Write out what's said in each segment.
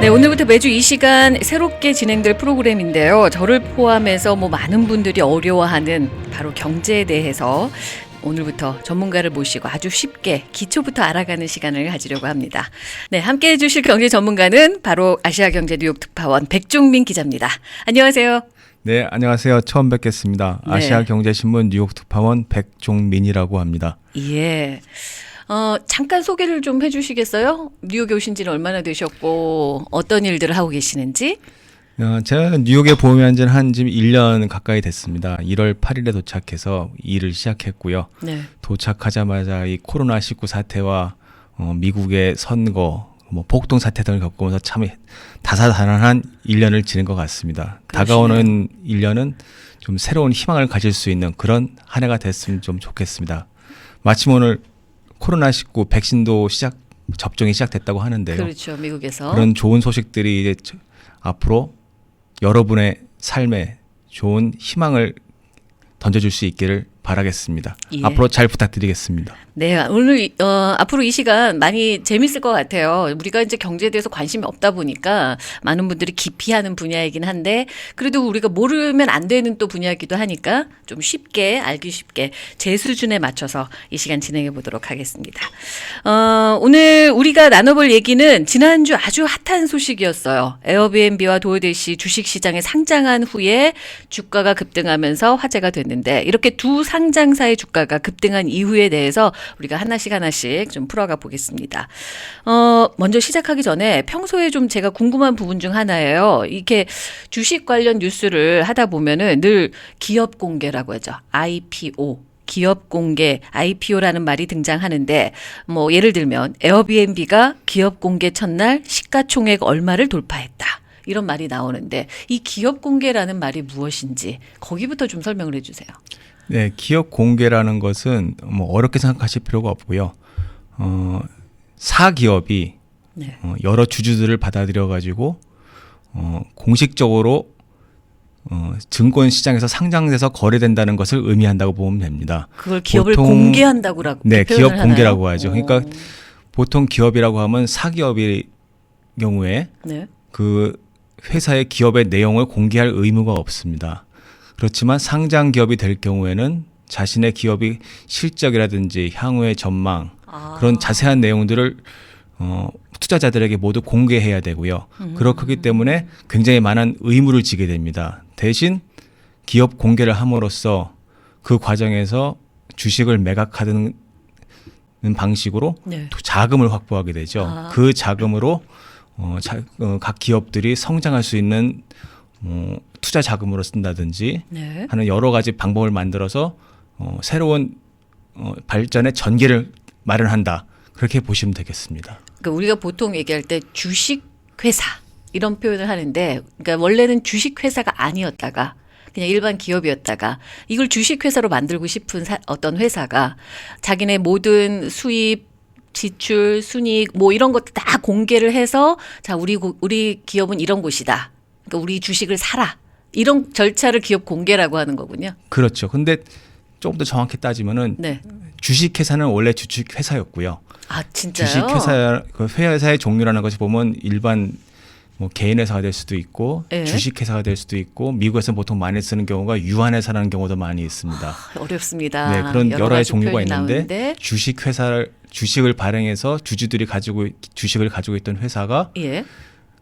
네, 오늘부터 매주 이 시간 새롭게 진행될 프로그램인데요. 저를 포함해서 많은 분들이 어려워하는 바로 경제에 대해서 오늘부터 전문가를 모시고 아주 쉽게 기초부터 알아가는 시간을 가지려고 합니다. 네, 함께해 주실 경제 전문가는 바로 아시아경제 뉴욕 특파원 백종민 기자입니다. 안녕하세요. 네, 안녕하세요. 처음 뵙겠습니다. 네. 아시아경제신문 뉴욕 특파원 백종민이라고 합니다. 예. 잠깐 소개를 좀 해주시겠어요? 뉴욕에 오신 지는 얼마나 되셨고 어떤 일들을 하고 계시는지? 제가 뉴욕에 보험한 지는 한 지금 1년 가까이 됐습니다. 1월 8일에 도착해서 일을 시작했고요. 네. 도착하자마자 이 코로나19 사태와 미국의 선거, 폭동 사태 등을 겪으면서 참 다사다난한 1년을 지낸 것 같습니다. 그러시네요. 다가오는 1년은 좀 새로운 희망을 가질 수 있는 그런 한 해가 됐으면 좀 좋겠습니다. 마침 오늘 코로나19 백신도 접종이 시작됐다고 하는데요. 그렇죠. 미국에서. 그런 좋은 소식들이 이제 앞으로 여러분의 삶에 좋은 희망을 던져줄 수 있기를 바라겠습니다. 예. 앞으로 잘 부탁드리겠습니다. 네, 오늘 앞으로 이 시간 많이 재밌을 것 같아요. 우리가 이제 경제에 대해서 관심이 없다 보니까 많은 분들이 기피하는 분야이긴 한데 그래도 우리가 모르면 안 되는 또 분야이기도 하니까 좀 쉽게 알기 쉽게 제 수준에 맞춰서 이 시간 진행해 보도록 하겠습니다. 오늘 우리가 나눠볼 얘기는 지난주 아주 핫한 소식이었어요. 에어비앤비와 도어대시 주식시장에 상장한 후에 주가가 급등하면서 화제가 됐는데 이렇게 두 상장사의 주가가 급등한 이유에 대해서 우리가 하나씩 좀 풀어가 보겠습니다. 먼저 시작하기 전에 평소에 좀 제가 궁금한 부분 중 하나예요. 이렇게 주식 관련 뉴스를 하다 보면은 늘 기업 공개라고 하죠. IPO. 기업 공개, IPO라는 말이 등장하는데 예를 들면 에어비앤비가 기업 공개 첫날 시가총액 얼마를 돌파했다. 이런 말이 나오는데 이 기업 공개라는 말이 무엇인지 거기부터 좀 설명을 해 주세요. 네, 기업 공개라는 것은 어렵게 생각하실 필요가 없고요. 사기업이 네. 여러 주주들을 받아들여 가지고 공식적으로 증권 시장에서 상장돼서 거래된다는 것을 의미한다고 보면 됩니다. 그걸 기업을 공개한다고 네, 기업 하나요? 공개라고 하죠. 그러니까 보통 기업이라고 하면 사기업의 경우에 네. 그 회사의 기업의 내용을 공개할 의무가 없습니다. 그렇지만 상장 기업이 될 경우에는 자신의 기업이 실적이라든지 향후의 전망 그런 자세한 내용들을 투자자들에게 모두 공개해야 되고요. 그렇기 때문에 굉장히 많은 의무를 지게 됩니다. 대신 기업 공개를 함으로써 그 과정에서 주식을 매각하는 방식으로 네. 자금을 확보하게 되죠. 그 자금으로 각 기업들이 성장할 수 있는 투자 자금으로 쓴다든지 네. 하는 여러 가지 방법을 만들어서 새로운 발전의 전개를 마련한다. 그렇게 보시면 되겠습니다. 그러니까 우리가 보통 얘기할 때 주식 회사 이런 표현을 하는데 그러니까 원래는 주식 회사가 아니었다가 그냥 일반 기업이었다가 이걸 주식 회사로 만들고 싶은 어떤 회사가 자기네 모든 수입 지출, 순이익 이런 것들 다 공개를 해서 자 우리 기업은 이런 곳이다. 그러니까 우리 주식을 사라. 이런 절차를 기업 공개라고 하는 거군요. 그렇죠. 근데 조금 더 정확히 따지면은 네. 주식 회사는 원래 주식 회사였고요. 아, 진짜요? 주식 회사 그 회사의 종류라는 것이 보면 일반 개인 회사가 될 수도 있고 네. 주식 회사가 될 수도 있고 미국에서 보통 많이 쓰는 경우가 유한 회사라는 경우도 많이 있습니다. 어렵습니다. 네, 그런 여러 가지 종류가 표현이 있는데 나오는데. 주식을 발행해서 주주들이 주식을 가지고 있던 회사가 예.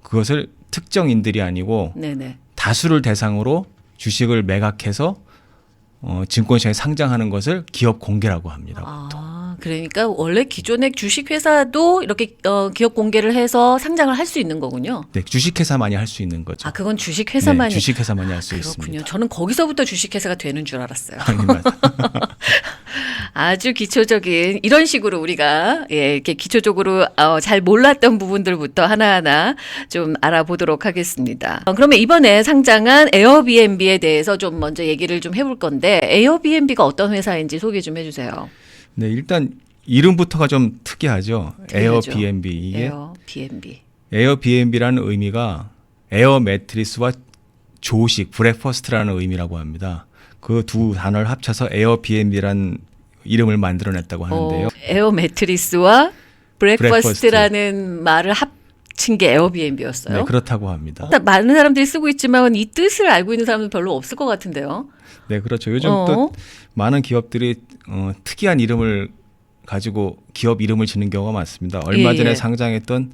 그것을 특정인들이 아니고 네네. 다수를 대상으로 주식을 매각해서 증권시장에 상장하는 것을 기업 공개라고 합니다. 그러니까 원래 기존의 주식 회사도 이렇게 기업 공개를 해서 상장을 할 수 있는 거군요. 네, 주식 회사만이 할 수 있는 거죠. 그건 주식 회사만이. 네, 주식 회사만이 할 수 그렇군요. 있습니다. 저는 거기서부터 주식 회사가 되는 줄 알았어요. 아닙니다. 아주 기초적인 이런 식으로 우리가 이렇게 기초적으로 잘 몰랐던 부분들부터 하나하나 좀 알아보도록 하겠습니다. 그러면 이번에 상장한 에어비앤비에 대해서 좀 먼저 얘기를 좀 해볼 건데 에어비앤비가 어떤 회사인지 소개 좀 해주세요. 네, 일단 이름부터가 좀 특이하죠. 특이하죠. 에어비앤비. 이게 에어비앤비. 에어비앤비라는 의미가 에어 매트리스와 조식, 브렉퍼스트라는 의미라고 합니다. 그 두 단어를 합쳐서 에어비앤비라는 이름을 만들어냈다고 하는데요. 에어 매트리스와 브렉퍼스트라는 말을 친 게 에어비앤비였어요. 네, 그렇다고 합니다. 많은 사람들이 쓰고 있지만 이 뜻을 알고 있는 사람은 별로 없을 것 같은데요. 네, 그렇죠. 요즘 또 많은 기업들이 특이한 이름을 가지고 기업 이름을 짓는 경우가 많습니다. 얼마 전에 상장했던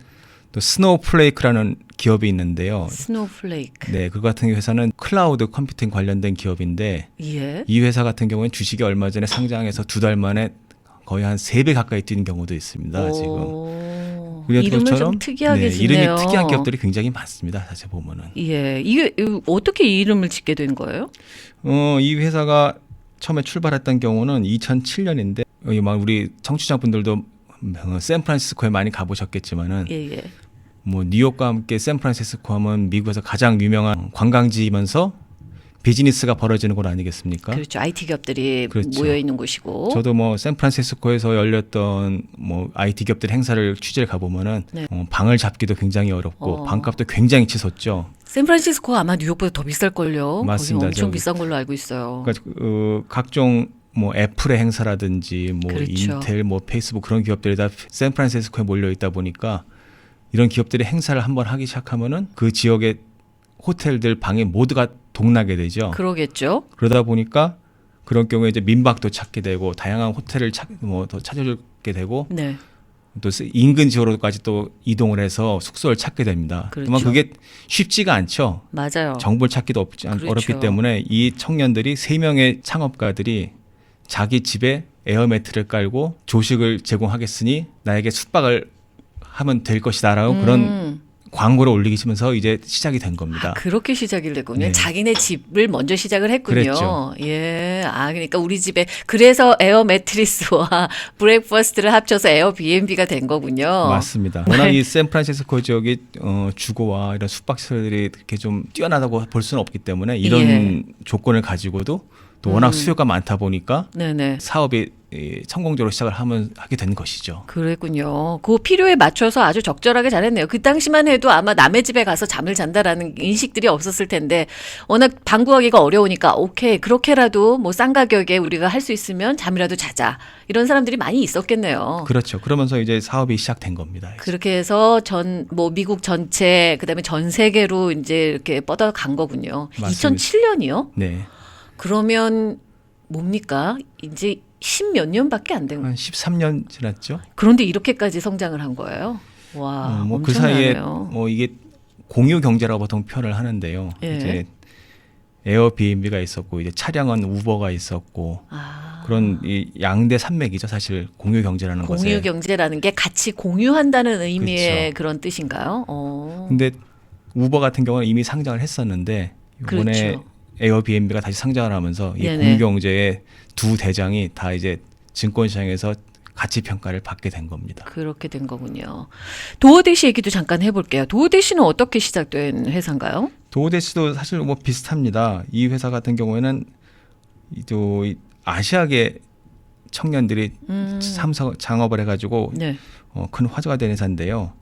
또 스노우플레이크라는 기업이 있는데요. 스노우플레이크. 네, 그 같은 회사는 클라우드 컴퓨팅 관련된 기업인데 예. 이 회사 같은 경우는 주식이 얼마 전에 상장해서 2달 만에 거의 한 3배 가까이 뛰는 경우도 있습니다. 지금. 이름은 좀 특이하게 짓네요. 이름이 특이한 기업들이 굉장히 많습니다. 사실 보면은. 예, 이게 어떻게 이 이름을 짓게 된 거예요? 이 회사가 처음에 출발했던 경우는 2007년인데 막 우리 청취자분들도 샌프란시스코에 많이 가보셨겠지만은 예. 뭐 뉴욕과 함께 샌프란시스코 하면 미국에서 가장 유명한 관광지이면서 비즈니스가 벌어지는 곳 아니겠습니까? 그렇죠. IT 기업들이 그렇죠. 모여 있는 곳이고. 저도 뭐 샌프란시스코에서 열렸던 뭐 IT 기업들 행사를 취재를 가보면은 네. 방을 잡기도 굉장히 어렵고 방값도 굉장히 치솟죠. 샌프란시스코가 아마 뉴욕보다 더 비쌀걸요. 맞습니다. 거기 엄청 비싼 걸로 알고 있어요. 그러니까 각종 뭐 애플의 행사라든지 뭐 그렇죠. 인텔, 뭐 페이스북 그런 기업들이 다 샌프란시스코에 몰려 있다 보니까 이런 기업들이 행사를 한번 하기 시작하면은 그 지역의 호텔들 방이 모두가 동나게 되죠. 그러겠죠. 그러다 보니까 그런 경우에 이제 민박도 찾게 되고 다양한 호텔을 더 찾아주게 되고 네. 또 인근 지역으로까지 또 이동을 해서 숙소를 찾게 됩니다. 그렇죠. 그러면 그게 쉽지가 않죠. 맞아요. 정보를 찾기도 그렇죠. 어렵기 때문에 이 청년들이 3명의 창업가들이 자기 집에 에어매트를 깔고 조식을 제공하겠으니 나에게 숙박을 하면 될 것이다라고 그런 광고를 올리시면서 이제 시작이 된 겁니다. 그렇게 시작이 됐군요. 네. 자기네 집을 먼저 시작을 했군요. 그랬죠. 예. 그러니까 우리 집에 그래서 에어 매트리스와 브레이크퍼스트를 합쳐서 에어비앤비가 된 거군요. 맞습니다. 워낙 이 샌프란시스코 지역이 주거와 이런 숙박시설들이 이렇게 좀 뛰어나다고 볼 수는 없기 때문에 이런 조건을 가지고도 또 워낙 수요가 많다 보니까 네네. 사업이 성공적으로 시작을 하게 된 것이죠. 그랬군요. 그 필요에 맞춰서 아주 적절하게 잘했네요. 그 당시만 해도 아마 남의 집에 가서 잠을 잔다라는 인식들이 없었을 텐데 워낙 방구하기가 어려우니까 오케이 그렇게라도 뭐 싼 가격에 우리가 할 수 있으면 잠이라도 자자 이런 사람들이 많이 있었겠네요. 그렇죠. 그러면서 이제 사업이 시작된 겁니다. 그렇게 해서 미국 전체 그다음에 전 세계로 이제 이렇게 뻗어간 거군요. 맞습니다. 2007년이요? 네. 그러면 뭡니까? 이제 10몇 년밖에 안 된. 한 13년 지났죠. 그런데 이렇게까지 성장을 한 거예요. 와, 뭐 그 사이에 엄청나네요. 뭐 이게 공유 경제라고 보통 표현을 하는데요. 예. 이제 에어비앤비가 있었고 이제 차량은 우버가 있었고 그런 이 양대 산맥이죠. 사실 공유 경제라는 것에. 공유 경제라는 게 같이 공유한다는 의미의 그렇죠. 그런 뜻인가요? 근데 우버 같은 경우는 이미 상장을 했었는데 이번에 그렇죠. 에어비앤비가 다시 상장을 하면서 이 네네. 공유 경제의 두 대장이 다 이제 증권시장에서 가치 평가를 받게 된 겁니다. 그렇게 된 거군요. 도어대시 얘기도 잠깐 해볼게요. 도어대시는 어떻게 시작된 회사인가요? 도어대시도 사실 뭐 비슷합니다. 이 회사 같은 경우에는 또 아시아계 청년들이 창업을 해가지고 네. 큰 화제가 된 회사인데요.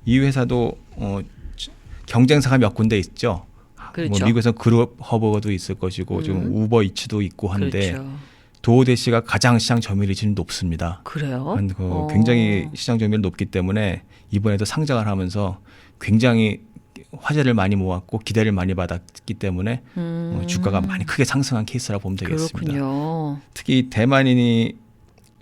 이 회사도 경쟁사가 몇 군데 있죠. 그렇죠. 뭐 미국에서 그룹 허버도 있을 것이고 지금 우버 이츠도 있고 한데 그렇죠. 도어대시가 가장 시장 점유율이 지금 높습니다. 그래요? 굉장히 시장 점유율이 높기 때문에 이번에도 상장을 하면서 굉장히 화제를 많이 모았고 기대를 많이 받았기 때문에 주가가 많이 크게 상승한 케이스라고 보면 되겠습니다. 그렇군요. 특히 대만인이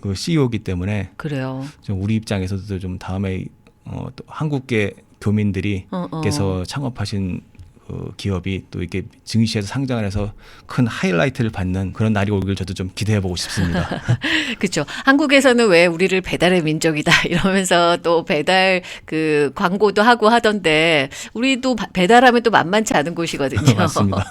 그 CEO이기 때문에 그래요. 좀 우리 입장에서도 좀 다음에 또 한국계 교민들이 께서 창업하신 그 기업이 또 이렇게 증시에서 상장을 해서 큰 하이라이트를 받는 그런 날이 오길 저도 좀 기대해 보고 싶습니다. 그렇죠. 한국에서는 왜 우리를 배달의 민족이다 이러면서 또 배달 그 광고도 하고 하던데 우리도 배달하면 또 만만치 않은 곳이거든요. 맞습니다.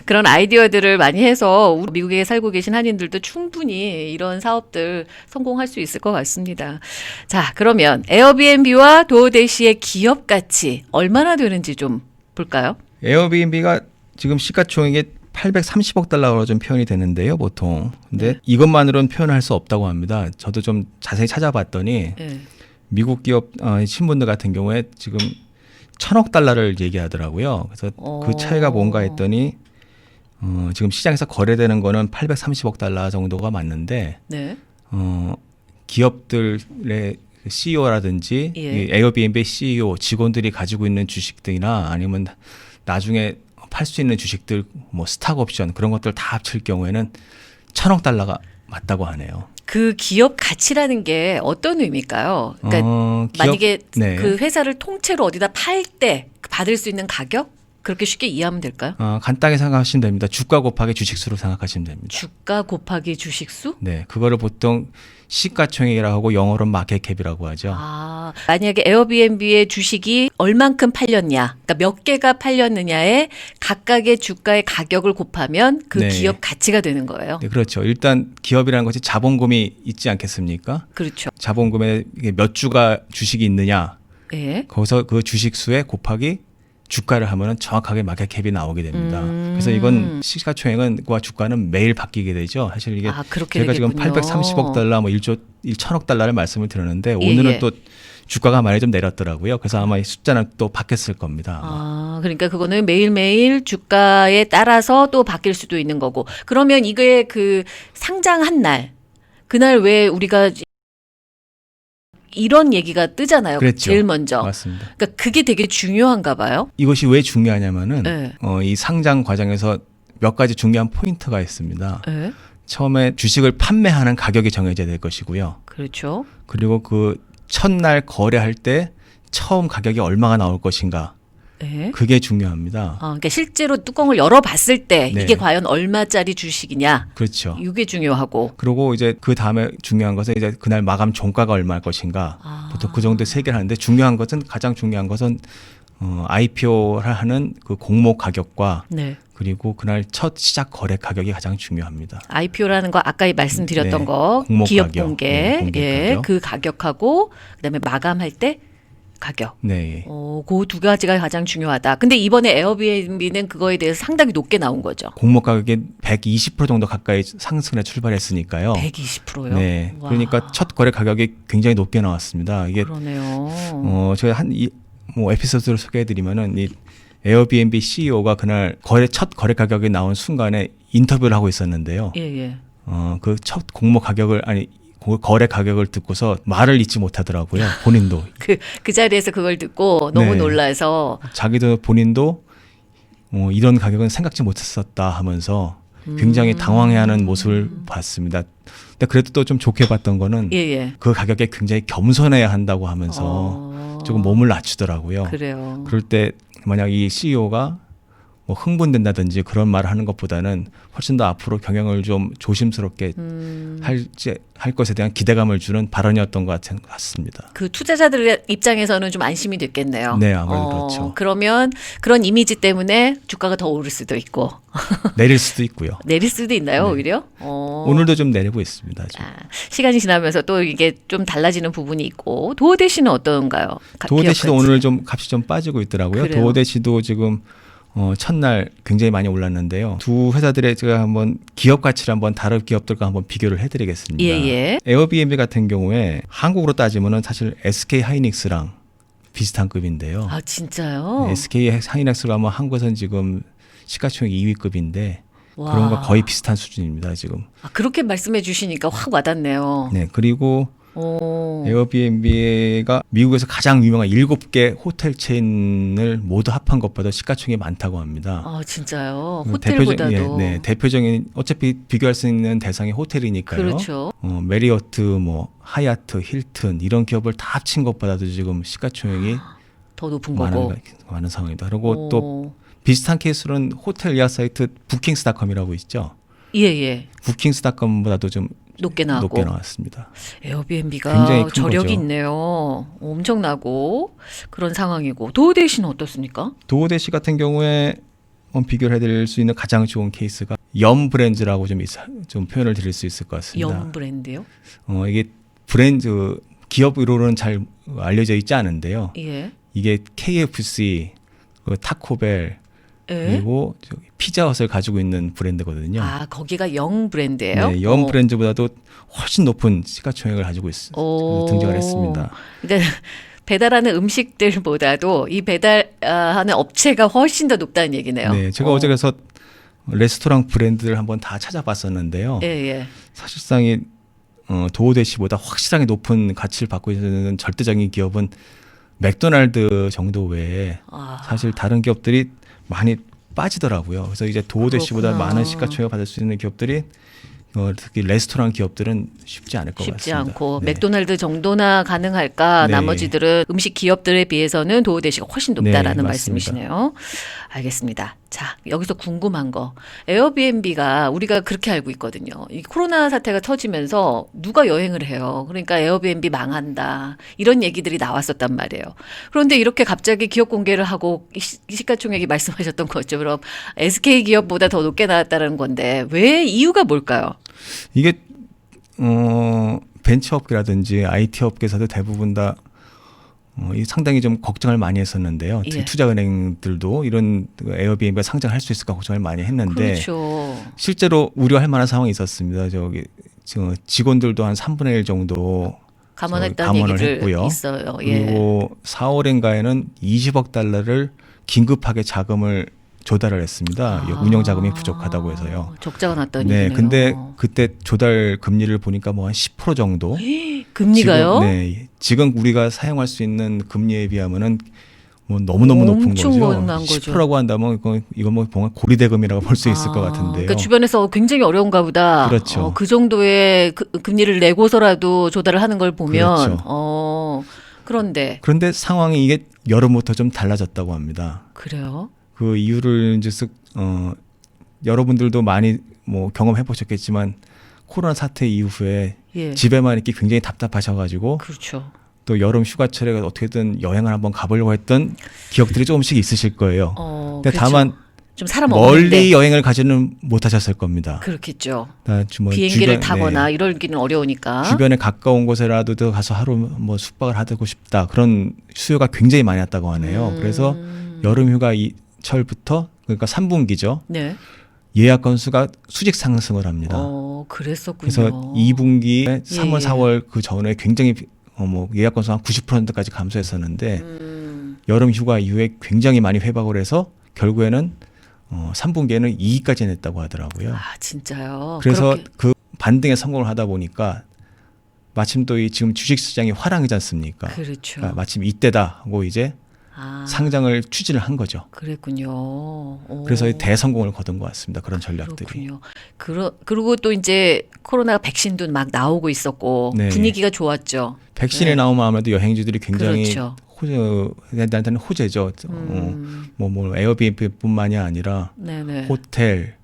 그런 아이디어들을 많이 해서 우리 미국에 살고 계신 한인들도 충분히 이런 사업들 성공할 수 있을 것 같습니다. 자, 그러면 에어비앤비와 도어대시의 기업 가치 얼마나 되는지 좀 볼까요? 에어비앤비가 지금 시가총액이 830억 달러로 좀 표현이 되는데요, 보통. 근데 이것만으로는 표현할 수 없다고 합니다. 저도 좀 자세히 찾아봤더니 네. 미국 기업 신분들 같은 경우에 지금 1,000억 달러를 얘기하더라고요. 그래서 그 차이가 뭔가 했더니 지금 시장에서 거래되는 거는 830억 달러 정도가 맞는데 네. 기업들의 CEO라든지 예. 이 에어비앤비 CEO 직원들이 가지고 있는 주식들이나 아니면 나중에 팔 수 있는 주식들 뭐 스탁 옵션 그런 것들 다 합칠 경우에는 1,000억 달러가 맞다고 하네요. 그 기업 가치라는 게 어떤 의미일까요? 그러니까 만약에 네. 그 회사를 통째로 어디다 팔 때 받을 수 있는 가격? 그렇게 쉽게 이해하면 될까요? 간단하게 생각하시면 됩니다. 주가 곱하기 주식수로 생각하시면 됩니다. 주가 곱하기 주식수? 네, 그거를 보통 시가총액이라고 하고 영어로 마켓캡이라고 하죠. 만약에 에어비앤비의 주식이 얼만큼 팔렸냐, 그러니까 몇 개가 팔렸느냐에 각각의 주가의 가격을 곱하면 그 네. 기업 가치가 되는 거예요. 네, 그렇죠. 일단 기업이라는 것이 자본금이 있지 않겠습니까? 그렇죠. 자본금에 이게 몇 주가 주식이 있느냐, 예. 거기서 그 주식 수에 곱하기 주가를 하면은 정확하게 마켓캡이 나오게 됩니다. 그래서 이건 시가총액과 주가는 매일 바뀌게 되죠. 사실 이게 그렇게 제가 지금 되겠군요. 830억 달러, 뭐 1,000억 달러를 말씀을 드렸는데 오늘은 예. 또 주가가 많이 좀 내렸더라고요. 그래서 아마 이 숫자는 또 바뀌었을 겁니다. 그러니까 그거는 매일매일 주가에 따라서 또 바뀔 수도 있는 거고. 그러면 이게 그 상장한 날, 그날 왜 우리가 이런 얘기가 뜨잖아요. 그랬죠. 제일 먼저. 맞습니다. 그러니까 그게 되게 중요한가 봐요. 이것이 왜 중요하냐면은 네. 이 상장 과정에서 몇 가지 중요한 포인트가 있습니다. 네. 처음에 주식을 판매하는 가격이 정해져야 될 것이고요. 그렇죠. 그리고 그 첫날 거래할 때 처음 가격이 얼마가 나올 것인가. 네. 그게 중요합니다. 그러니까 실제로 뚜껑을 열어봤을 때 네. 이게 과연 얼마짜리 주식이냐. 그렇죠. 이게 중요하고. 그리고 이제 그 다음에 중요한 것은 이제 그날 마감 종가가 얼마일 것인가. 보통 그 정도 세 개를 하는데 중요한 것은 가장 중요한 것은 IPO를 하는 그 공모 가격과 네. 그리고 그날 첫 시작 거래 가격이 가장 중요합니다. IPO라는 거 아까 말씀드렸던 네. 거 공모 기업 가격. 공개, 네, 공개 예, 가격. 그 가격하고 그다음에 마감할 때 가격. 네. 그 두 가지가 가장 중요하다. 근데 이번에 에어비앤비는 그거에 대해서 상당히 높게 나온 거죠. 공모 가격이 120% 정도 가까이 상승에 출발했으니까요. 120%요? 네. 와, 그러니까 첫 거래 가격이 굉장히 높게 나왔습니다. 이게 그러네요. 제가 뭐 에피소드를 소개해드리면은 이 에어비앤비 CEO가 그날 첫 거래 가격이 나온 순간에 인터뷰를 하고 있었는데요. 예, 예. 그 첫 공모 가격을 거래 가격을 듣고서 말을 잇지 못하더라고요. 본인도. 그 자리에서 그걸 듣고 너무 네. 놀라서 본인도 이런 가격은 생각지 못했었다 하면서 굉장히 당황해하는 모습을 봤습니다. 근데 그래도 또 좀 좋게 봤던 거는 예, 예. 그 가격에 굉장히 겸손해야 한다고 하면서 조금 몸을 낮추더라고요. 그래요. 그럴 때 만약 이 CEO가 뭐 흥분된다든지 그런 말을 하는 것보다는 훨씬 더 앞으로 경영을 좀 조심스럽게 할 것에 대한 기대감을 주는 발언이었던 것 같습니다. 그 투자자들의 입장에서는 좀 안심이 됐겠네요. 네, 아무래도 그렇죠. 그러면 그런 이미지 때문에 주가가 더 오를 수도 있고 내릴 수도 있고요. 내릴 수도 있나요, 네. 오히려? 오늘도 좀 내리고 있습니다. 지금. 시간이 지나면서 또 이게 좀 달라지는 부분이 있고 도어대시는 어떤가요? 도어대시도 기업가치. 오늘 좀 값이 좀 빠지고 있더라고요. 그래요? 도어대시도 지금 첫날 굉장히 많이 올랐는데요. 두 회사들의 제가 한번 기업 가치를 한번 다른 기업들과 한번 비교를 해드리겠습니다. 예. 에어비앤비 같은 경우에 한국으로 따지면은 사실 SK 하이닉스랑 비슷한 급인데요. 아 진짜요? SK 하이닉스가 뭐 한국에서는 지금 시가총액 2위급인데 와. 그런 거 거의 비슷한 수준입니다. 지금. 그렇게 말씀해 주시니까 확 와닿네요. 네, 그리고 오. 에어비앤비가 미국에서 가장 유명한 7개 호텔 체인을 모두 합한 것보다 시가총액이 많다고 합니다. 아 진짜요? 호텔보다도. 대표적인 어차피 비교할 수 있는 대상이 호텔이니까요. 그렇죠. 메리어트, 뭐 하얏트, 힐튼 이런 기업을 다 합친 것보다도 지금 시가총액이 더 높은 거고. 많은 상황입니다. 그리고 또 비슷한 케이스로는 호텔 예약 사이트 부킹스닷컴이라고 있죠. 예. 부킹스닷컴보다도 좀 높게 나왔습니다. 에어비앤비가 굉장히 큰 저력이 거죠. 있네요. 엄청나고 그런 상황이고 도어대시는 어떻습니까? 도어대시 같은 경우에 비교를 해드릴 수 있는 가장 좋은 케이스가 염 브랜드라고 좀 표현을 드릴 수 있을 것 같습니다. 염 브랜드요? 이게 브랜드 기업으로는 잘 알려져 있지 않은데요. 예. 이게 KFC, 타코벨 그리고 피자헛을 가지고 있는 브랜드거든요. 아 거기가 영 브랜드예요? 네, 염 브랜드보다도 훨씬 높은 시가총액을 가지고 등장을 했습니다. 그러니까 배달하는 음식들보다도 이 배달하는 업체가 훨씬 더 높다는 얘기네요. 네, 제가 어제 그래서 레스토랑 브랜드를 한번 다 찾아봤었는데요. 예. 사실상 도어대시보다 확실하게 높은 가치를 받고 있는 절대적인 기업은 맥도날드 정도 외에 사실 다른 기업들이 많이 빠지더라고요. 그래서 이제 도어대시보다 그렇구나. 많은 시가총액을 받을 수 있는 기업들이 특히 레스토랑 기업들은 쉽지 않을 것 쉽지 같습니다. 않고 네. 맥도날드 정도나 가능할까? 네. 나머지들은 음식 기업들에 비해서는 도어대시가 훨씬 높다라는 네, 맞습니다. 말씀이시네요. 알겠습니다. 자, 여기서 궁금한 거. 에어비앤비가 우리가 그렇게 알고 있거든요. 이 코로나 사태가 터지면서 누가 여행을 해요. 그러니까 에어비앤비 망한다. 이런 얘기들이 나왔었단 말이에요. 그런데 이렇게 갑자기 기업 공개를 하고 시가총액이 말씀하셨던 것처럼 SK 기업보다 더 높게 나왔다는 건데 왜 이유가 뭘까요? 이게 벤처업계라든지 IT 업계에서도 대부분 다 상당히 좀 걱정을 많이 했었는데요. 특히 예. 투자은행들도 이런 에어비앤비가 상장할 수 있을까 걱정을 많이 했는데 그렇죠. 실제로 우려할 만한 상황이 있었습니다. 직원들도 한 3분의 1 정도 감원했다는 감원을 얘기를 했고요. 있어요. 예. 그리고 4월인가에는 20억 달러를 긴급하게 자금을 조달을 했습니다. 운영 자금이 부족하다고 해서요. 적자가 났다는 네, 얘기네요. 근데 그때 조달 금리를 보니까 뭐 한 10% 정도. 금리가요? 지금 우리가 사용할 수 있는 금리에 비하면은 뭐 너무너무 높은 거죠. 엄청 높은 거죠. 10%라고 한다면 이거 뭐 보면 고리대금이라고 볼 수 있을 것 같은데요. 그러니까 주변에서 굉장히 어려운가 보다. 그렇죠. 그 정도의 금리를 내고서라도 조달을 하는 걸 보면 그렇죠. 그런데 그런데 상황이 이게 여름부터 좀 달라졌다고 합니다. 그래요? 그 이유를 이제 여러분들도 많이 뭐 경험해 보셨겠지만 코로나 사태 이후에 예. 집에만 있기 굉장히 답답하셔가지고 그렇죠. 또 여름 휴가철에 어떻게든 여행을 한번 가보려고 했던 기억들이 조금씩 있으실 거예요. 근데 그렇죠. 다만 좀 사람 멀리 없는데 여행을 가지는 못하셨을 겁니다. 그렇겠죠. 뭐 비행기를 타거나 이러기는 어려우니까. 주변에 가까운 곳에라도 가서 하루 뭐 숙박을 하고 싶다 그런 수요가 굉장히 많이 왔다고 하네요. 그래서 여름 휴가 철부터 그러니까 3분기죠. 네. 예약 건수가 수직 상승을 합니다. 그랬었군요. 그래서 2분기에 3월, 예. 4월 그 전에 굉장히 뭐 예약 건수 한 90%까지 감소했었는데 여름 휴가 이후에 굉장히 많이 회복을 해서 결국에는 3분기에는 2위까지 냈다고 하더라고요. 아, 진짜요? 그래서 그렇게. 그 반등에 성공을 하다 보니까 마침 또 지금 주식 시장이 화랑이지 않습니까? 그렇죠. 그러니까 마침 이때다 하고 이제 상장을 추진을 한 거죠. 그랬군요. 그래서 대성공을 거둔 것 같습니다. 그런 전략들이. 그렇군요. 그리고 또 이제 코로나 백신도 막 나오고 있었고 네. 분위기가 좋았죠. 백신이 네. 나오면 아무래도 여행주들이 굉장히 그렇죠. 일단은 호재죠. 뭐 에어비앤비뿐만이 아니라 네네. 호텔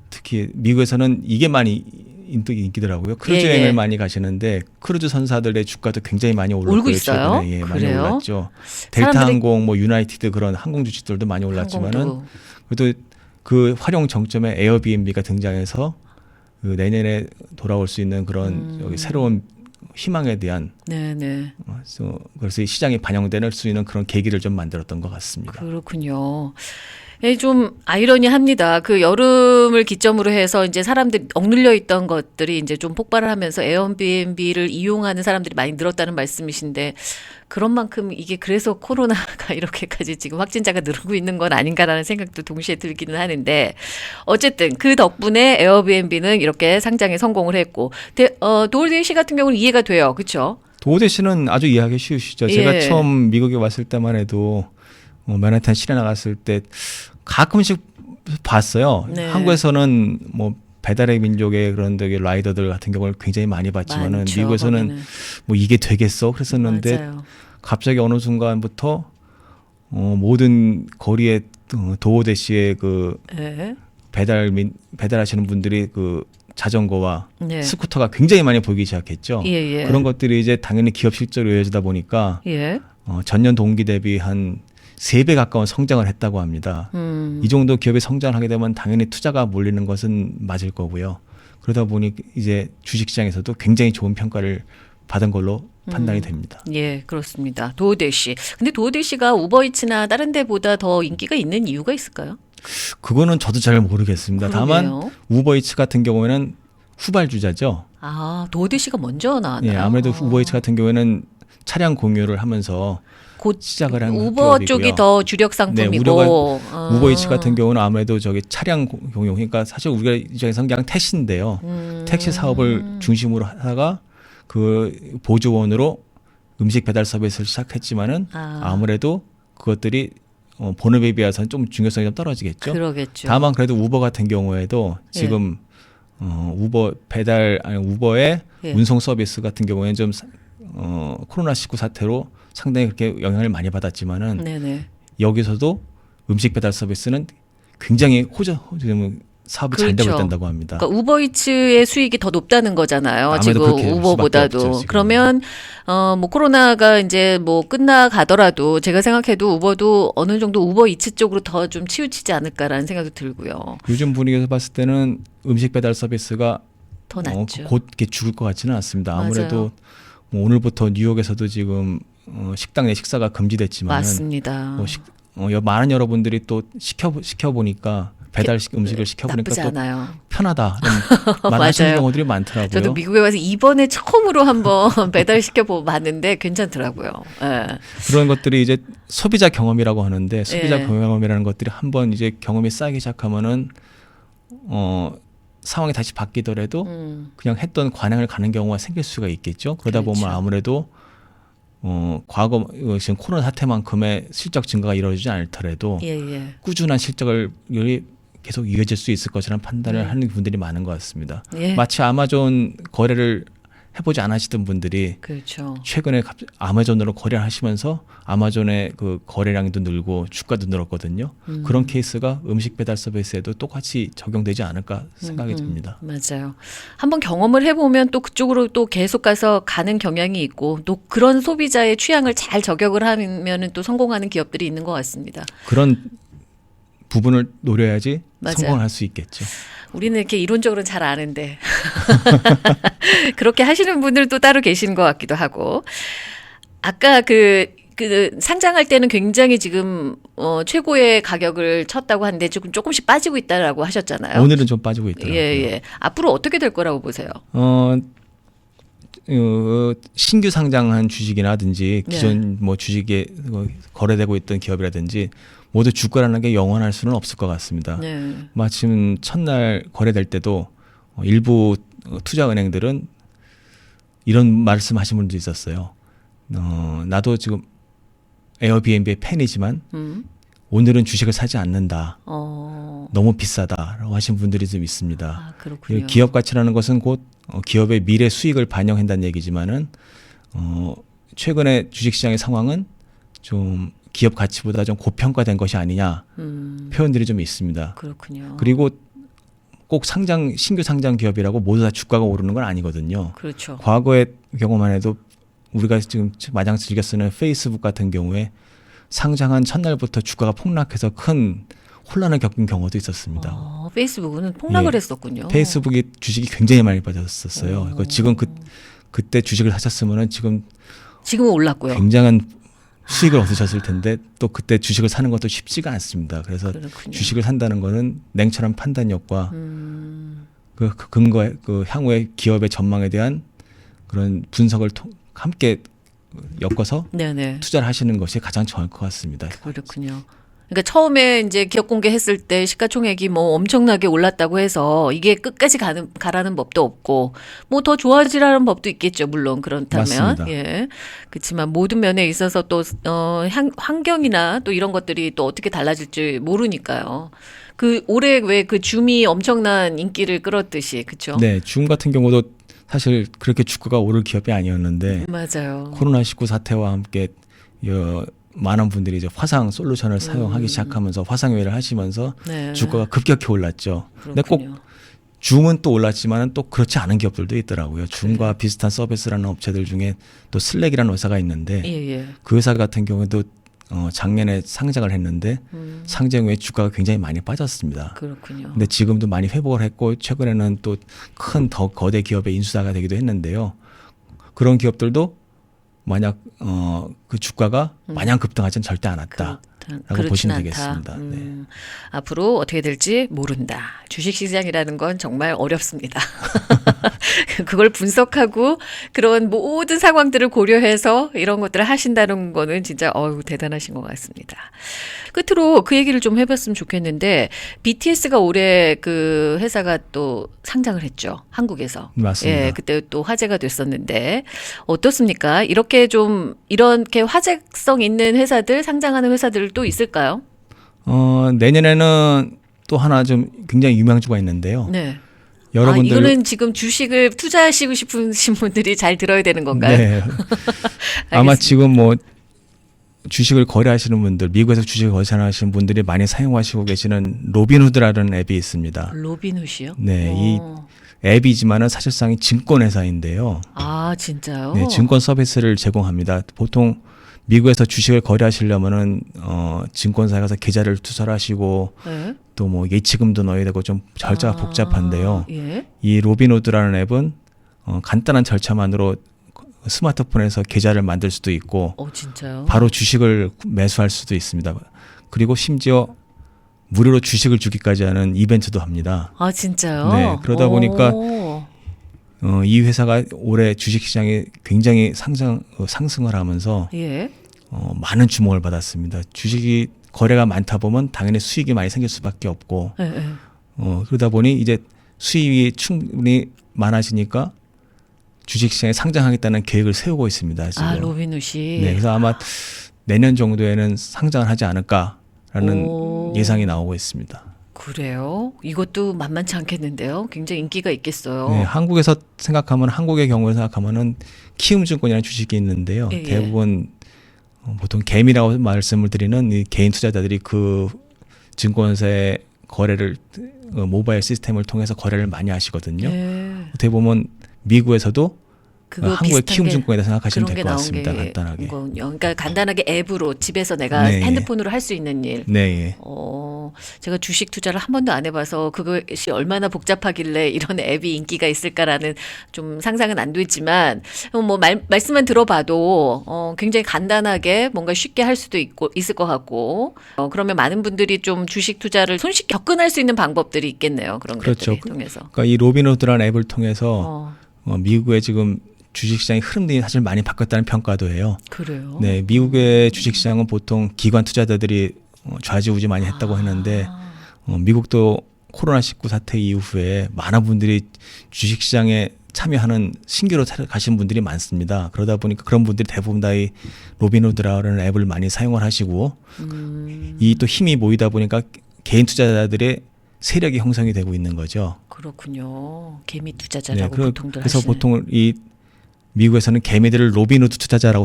특히 미국에서는 이게 많이 인기더라고요. 크루즈 예, 여행을 예. 많이 가시는데 크루즈 선사들의 주가도 굉장히 많이 올랐고요. 오르고 있어요? 최근에. 많이 그래요? 올랐죠. 델타 사람들이- 항공, 뭐 유나이티드 그런 항공 주식들도 많이 올랐지만은 항공도. 그래도 그 활용 정점에 에어비앤비가 등장해서 그 내년에 돌아올 수 있는 그런 여기 새로운 희망에 대한 네네. 그래서 이 시장에 반영될 수 있는 그런 계기를 좀 만들었던 것 같습니다. 그렇군요. 예, 좀 아이러니합니다. 그 여름을 기점으로 해서 이제 사람들이 억눌려 있던 것들이 이제 좀 폭발을 하면서 에어비앤비를 이용하는 사람들이 많이 늘었다는 말씀이신데 그런 만큼 이게 그래서 코로나가 이렇게까지 지금 확진자가 늘고 있는 건 아닌가라는 생각도 동시에 들기는 하는데 어쨌든 그 덕분에 에어비앤비는 이렇게 상장에 성공을 했고 도어데이시 같은 경우는 이해가 돼요. 그렇죠? 도어대시는 아주 이해하기 쉬우시죠. 예. 제가 처음 미국에 왔을 때만 해도 맨하탄 시내 나갔을 때 가끔씩 봤어요. 네. 한국에서는 뭐 배달의 민족의 그런 되게 라이더들 같은 경우를 굉장히 많이 봤지만은 많죠, 미국에서는 거기는. 뭐 이게 되겠어 그랬었는데 맞아요. 갑자기 어느 순간부터 모든 거리에 도어대시의 그 네. 배달하시는 분들이 그 자전거와 네. 스쿠터가 굉장히 많이 보이기 시작했죠. 예. 그런 것들이 이제 당연히 기업 실적으로 이어지다 보니까 예. 전년 동기 대비 한 3배 가까운 성장을 했다고 합니다. 이 정도 기업이 성장하게 되면 당연히 투자가 몰리는 것은 맞을 거고요. 그러다 보니 이제 주식시장에서도 굉장히 좋은 평가를 받은 걸로 판단이 됩니다. 예, 그렇습니다. 도어데시. 근데 도어데시가 우버이츠나 다른 데보다 더 인기가 있는 이유가 있을까요? 그거는 저도 잘 모르겠습니다. 다만 그러게요. 우버이츠 같은 경우에는 후발주자죠. 아, 도어데시가 먼저 나왔나요? 예, 아무래도 우버이츠 같은 경우에는 차량 공유를 하면서 곧 시작을 한 우버 기업이고요. 쪽이 더 주력 상품이고 네, 우려가 우버이츠 같은 경우는 아무래도 저기 차량 공용, 그러니까 사실 우리가 입장에서는 그냥 택시인데요. 택시 사업을 중심으로 하다가 그 보조원으로 음식 배달 서비스를 시작했지만은 아무래도 그것들이 본업에 비해서는 좀 중요성이 좀 떨어지겠죠. 그러겠죠. 다만 그래도 우버 같은 경우에도 지금 우버 배달 아니 우버의 예. 운송 서비스 같은 경우에는 좀 코로나19 사태로 상당히 그렇게 영향을 많이 받았지만은 네네. 여기서도 음식 배달 서비스는 굉장히 사업이 잘 되고 그렇죠. 있다고 합니다. 그러니까 우버이츠의 수익이 더 높다는 거잖아요. 아무래도 지금 그렇게 될 수밖에 우버보다도. 없죠, 지금. 그러면 뭐 코로나가 이제 뭐 끝나가더라도 제가 생각해도 우버도 어느 정도 우버이츠 쪽으로 더 좀 치우치지 않을까라는 생각도 들고요. 요즘 분위기에서 봤을 때는 음식 배달 서비스가 더 낫죠. 곧 이렇게 죽을 것 같지는 않습니다. 아무래도 맞아요. 뭐 오늘부터 뉴욕에서도 지금 식당 내 식사가 금지됐지만 맞습니다. 많은 여러분들이 또 시켜 보니까 배달 음식을 시켜 보니까 나쁘지 또 않아요. 편하다. 말하시는 맞아요. 경우들이 많더라고요. 저도 미국에 와서 이번에 처음으로 한번 배달시켜 봤는데 괜찮더라고요. 예. 그런 것들이 이제 소비자 경험이라고 하는데 소비자 예. 경험이라는 것들이 한번 이제 경험이 쌓이기 시작하면은 상황이 다시 바뀌더라도 그냥 했던 관행을 가는 경우가 생길 수가 있겠죠. 그러다 그렇죠. 보면 아무래도 과거 지금 코로나 사태만큼의 실적 증가가 이루어지지 않더라도 예. 꾸준한 실적을 계속 이어질 수 있을 것이라는 판단을 하는 분들이 많은 것 같습니다. 예. 마치 아마존 거래를 해보지 않으시던 분들이 그렇죠. 최근에 아마존으로 거래를 하시면서 아마존의 그 거래량도 늘고 주가도 늘었거든요. 그런 케이스가 음식 배달 서비스에도 똑같이 적용되지 않을까 생각이 듭니다. 맞아요. 한번 경험을 해보면 또 그쪽으로 또 계속 가서 가는 경향이 있고 또 그런 소비자의 취향을 잘 저격을 하면은 또 성공하는 기업들이 있는 것 같습니다. 그런 부분을 노려야지 맞아요. 성공을 할 수 있겠죠. 우리는 이렇게 이론적으로는 잘 아는데 그렇게 하시는 분들도 따로 계시는 것 같기도 하고 아까 그 상장할 때는 굉장히 지금 최고의 가격을 쳤다고 하는데 조금씩 빠지고 있다라고 하셨잖아요. 오늘은 좀 빠지고 있더라고요. 예. 앞으로 어떻게 될 거라고 보세요? 신규 상장한 주식이라든지 네. 기존 뭐 주식에 거래되고 있던 기업이라든지 모두 주가라는 게 영원할 수는 없을 것 같습니다. 네. 마침 첫날 거래될 때도 일부 투자은행들은 이런 말씀하신 분도 있었어요. 나도 지금 에어비앤비의 팬이지만 오늘은 주식을 사지 않는다. 너무 비싸다라고 하신 분들이 좀 있습니다. 아, 그렇군요. 기업 가치라는 것은 곧 기업의 미래 수익을 반영한다는 얘기지만은 최근에 주식시장의 상황은 좀 기업 가치보다 좀 고평가된 것이 아니냐 표현들이 좀 있습니다. 그렇군요. 그리고 꼭 신규 상장 기업이라고 모두 다 주가가 오르는 건 아니거든요. 그렇죠. 과거의 경우만 해도 우리가 지금 마냥 즐겨 쓰는 페이스북 같은 경우에 상장한 첫날부터 주가가 폭락해서 큰 혼란을 겪은 경우도 있었습니다. 페이스북은 폭락을 예. 했었군요. 페이스북이 주식이 굉장히 많이 빠졌었어요. 지금 그때 주식을 하셨으면은 지금은 올랐고요. 굉장한 수익을 얻으셨을 텐데 또 그때 주식을 사는 것도 쉽지가 않습니다. 그래서 그렇군요. 주식을 산다는 거는 냉철한 판단력과 그 근거에 그 향후의 기업의 전망에 대한 그런 분석을 함께 엮어서 네네. 투자를 하시는 것이 가장 정할 것 같습니다. 그렇군요. 그러니까 처음에 이제 기업 공개했을 때 시가총액이 뭐 엄청나게 올랐다고 해서 이게 끝까지 가라는 법도 없고 뭐 더 좋아지라는 법도 있겠죠. 물론 그렇다면. 맞습니다. 예. 그렇지만 모든 면에 있어서 또 환경이나 또 이런 것들이 또 어떻게 달라질지 모르니까요. 올해 왜 그 줌이 엄청난 인기를 끌었듯이 그렇죠? 네, 줌 같은 경우도 사실 그렇게 주가가 오를 기업이 아니었는데 맞아요. 코로나19 사태와 함께 많은 분들이 이제 화상 솔루션을 사용하기 시작하면서 화상회의를 하시면서 네. 주가가 급격히 올랐죠. 근데 꼭 그렇군요. 줌은 또 올랐지만은 또 그렇지 않은 기업들도 있더라고요. 줌과 비슷한 서비스라는 업체들 중에 또 슬랙이라는 회사가 있는데 예. 그 회사 같은 경우에도 작년에 상장을 했는데 상장 후에 주가가 굉장히 많이 빠졌습니다. 그렇군요. 근데 지금도 많이 회복을 했고 최근에는 또 더 거대 기업의 인수사가 되기도 했는데요. 그런 기업들도 만약 그 주가가 마냥 급등하지는 절대 않았다. 않다라고 보시면 되겠습니다. 네. 앞으로 어떻게 될지 모른다. 주식시장이라는 건 정말 어렵습니다. 그걸 분석하고 그런 모든 상황들을 고려해서 이런 것들을 하신다는 거는 진짜 대단하신 것 같습니다. 끝으로 그 얘기를 좀 해봤으면 좋겠는데 BTS가 올해 그 회사가 또 상장을 했죠. 한국에서. 맞습니다. 예, 그때 또 화제가 됐었는데 어떻습니까? 이렇게 화제성 있는 회사들, 상장하는 회사들 또 있을까요? 내년에는 또 하나 좀 굉장히 유명주가 있는데요. 네. 여러분들 이거는 지금 주식을 투자하시고 싶으신 분들이 잘 들어야 되는 건가요? 네. 아마 지금 뭐 주식을 거래하시는 분들, 미국에서 주식을 거래하시는 분들이 많이 사용하시고 계시는 로빈후드라는 앱이 있습니다. 로빈후드요? 네, 이 앱이지만은 사실상 증권회사인데요. 아, 진짜요? 네, 증권 서비스를 제공합니다. 보통 미국에서 주식을 거래하시려면은 증권사에 가서 계좌를 투자하시고 네. 또 뭐 예치금도 넣어야 되고 좀 절차가 복잡한데요. 예. 이 로빈후드라는 앱은 간단한 절차만으로 스마트폰에서 계좌를 만들 수도 있고 진짜요? 바로 주식을 매수할 수도 있습니다. 그리고 심지어 무료로 주식을 주기까지 하는 이벤트도 합니다. 아, 진짜요? 네, 그러다 보니까 이 회사가 올해 주식시장에 굉장히 상승을 하면서 예. 많은 주목을 받았습니다. 주식이 거래가 많다 보면 당연히 수익이 많이 생길 수밖에 없고 예, 예. 그러다 보니 이제 수익이 충분히 많아지니까 주식시장에 상장하겠다는 계획을 세우고 있습니다. 지금. 로빈후드. 네, 그래서 아마 내년 정도에는 상장을 하지 않을까라는 예상이 나오고 있습니다. 그래요? 이것도 만만치 않겠는데요? 굉장히 인기가 있겠어요. 네, 한국에서 생각하면 한국의 경우를 생각하면은 키움증권이라는 주식이 있는데요. 예, 예. 대부분 보통 개미라고 말씀을 드리는 이 개인 투자자들이 그 증권사의 거래를 모바일 시스템을 통해서 거래를 많이 하시거든요. 예. 어떻게 보면 미국에서도 그거 한국의 비슷한 키움증권이다 생각하시면 그런 될 게 것 나온 같습니다. 게 간단하게. 그러니까 간단하게 앱으로 집에서 내가 네, 핸드폰으로 할 수 있는 일. 네, 예. 제가 주식 투자를 한 번도 안 해봐서 그것이 얼마나 복잡하길래 이런 앱이 인기가 있을까라는 좀 상상은 안 됐지만 뭐 말씀만 들어봐도 굉장히 간단하게 뭔가 쉽게 할 수도 있을 것 같고 그러면 많은 분들이 좀 주식 투자를 손쉽게 접근할 수 있는 방법들이 있겠네요. 그런 그렇죠. 것들을 통해서. 그러니까 이 로빈후드라는 앱을 통해서 미국의 지금 주식시장의 흐름들이 사실 많이 바뀌었다는 평가도 해요. 그래요? 네, 미국의 주식시장은 보통 기관 투자자들이 좌지우지 많이 했다고 했는데 미국도 코로나19 사태 이후에 많은 분들이 주식시장에 참여하는 신규로 가신 분들이 많습니다. 그러다 보니까 그런 분들이 대부분 다 이 로빈후드라는 앱을 많이 사용을 하시고 이 또 힘이 모이다 보니까 개인 투자자들의 세력이 형성이 되고 있는 거죠. 그렇군요. 개미 투자자라고 네, 보통들 그래서 하시는. 보통 이 미국에서는 개미들을 로빈후드 투자자라고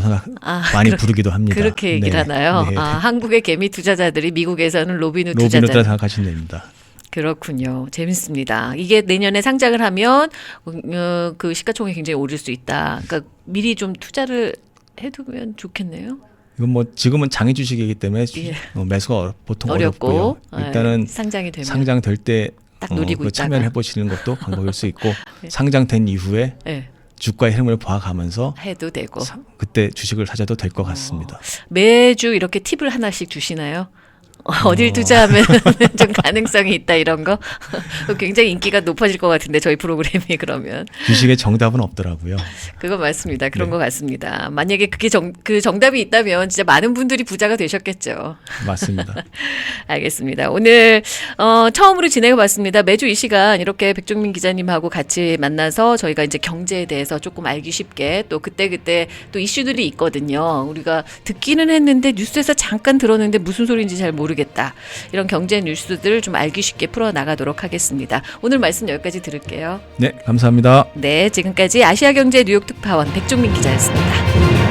많이 부르기도 합니다. 그렇게 얘기를 하나요? 네. 한국의 개미 투자자들이 미국에서는 로빈후드 로빈후드라 투자자. 생각하시면 됩니다. 그렇군요. 재밌습니다. 이게 내년에 상장을 하면 그 시가총액이 굉장히 오를 수 있다. 그러니까 미리 좀 투자를 해두면 좋겠네요. 이건 뭐 지금은 장애 주식이기 때문에 예. 매수가 보통 어렵고 어렵고요. 일단은 상장이 되면 상장될 때 딱 노리고 있다가. 참여를 해보시는 것도 방법일 수 있고 상장된 이후에 네, 주가의 흐름을 봐가면서 해도 되고 그때 주식을 사셔도 될 것 같습니다. 매주 이렇게 팁을 하나씩 주시나요? 어딜 투자하면 좀 가능성이 있다 이런 거 굉장히 인기가 높아질 것 같은데 저희 프로그램이 그러면 주식의 정답은 없더라고요. 그건 맞습니다. 그런 네. 것 같습니다. 만약에 그게 그 정답이 있다면 진짜 많은 분들이 부자가 되셨겠죠. 맞습니다. 알겠습니다. 오늘 처음으로 진행해봤습니다. 매주 이 시간 이렇게 백종민 기자님하고 같이 만나서 저희가 이제 경제에 대해서 조금 알기 쉽게 또 그때 또 이슈들이 있거든요. 우리가 듣기는 했는데 뉴스에서 잠깐 들었는데 무슨 소리인지 잘 모르겠다. 이런 경제 뉴스들 좀 알기 쉽게 풀어나가도록 하겠습니다. 오늘 말씀 여기까지 들을게요. 네, 감사합니다. 네, 지금까지 아시아경제 뉴욕 특파원 백종민 기자였습니다.